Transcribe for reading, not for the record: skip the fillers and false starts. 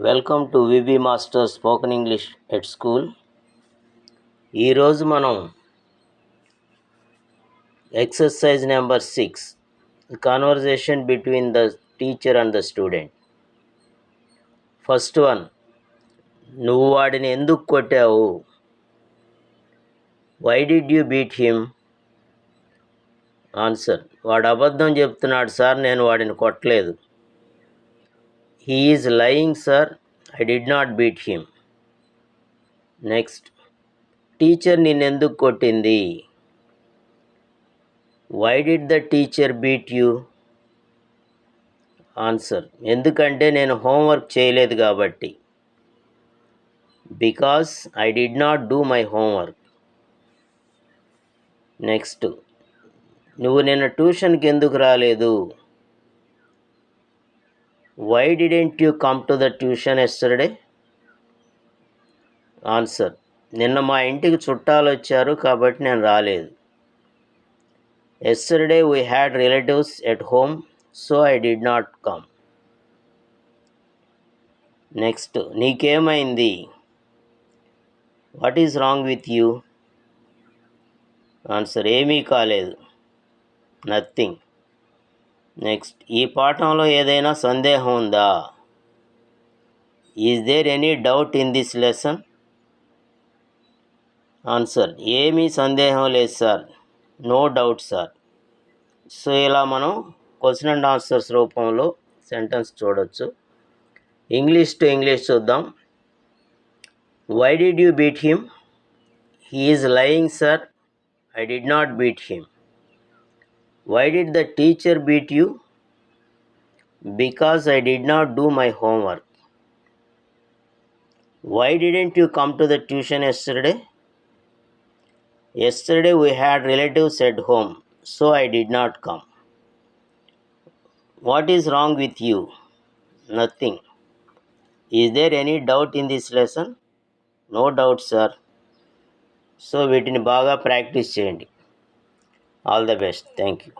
Welcome to VB master spoken English at school. ఈరోజు మనం exercise number 6 conversation between the teacher and the student. First one, నువ్వు వాడిని ఎందుకు కొట్టావు? Why did you beat him? Answer, వాడు అబద్ధం చెప్తున్నాడు సార్, నేను వాడిని కొట్టలేదు. He is lying, sir. I did not beat him. Next. Teacher నిన్నెందుకు కొట్టింది? Why did the teacher beat you? Answer, ఎందుకంటే నేను హోంవర్క్ చేయలేదు కాబట్టి. Because I did not do my homework. Next, నువ్వు నిన్న ట్యూషన్కి ఎందుకు రాలేదు? Why didn't you come to the tuition yesterday? Answer, నిన్న మా ఇంటికి చుట్టాలు వచ్చారు కాబట్టి నేను రాలేదు. Yesterday we had relatives at home, so I did not come. Next, నీకేమైంది? What is wrong with you? Answer, ఏమీ కాలేదు. నథింగ్. నెక్స్ట్, ఈ పాఠంలో ఏదైనా సందేహం ఉందా? Is there any doubt in this lesson? Answer, ఏమీ సందేహం లేదు sir. No doubt sir. So ఇలా మనం క్వశ్చన్ అండ్ ఆన్సర్స్ రూపంలో సెంటెన్స్ చూడొచ్చు. ఇంగ్లీష్ టు ఇంగ్లీష్ చూద్దాం. Why did you beat him? He is lying sir. I did not beat him. Why did the teacher beat you? Because I did not do my homework. Why didn't you come to the tuition yesterday? Yesterday we had relatives at home, so I did not come. What is wrong with you? Nothing. Is there any doubt in this lesson? No doubt, sir. So వీటిని బాగా practice చేయండి. All the best. Thank you.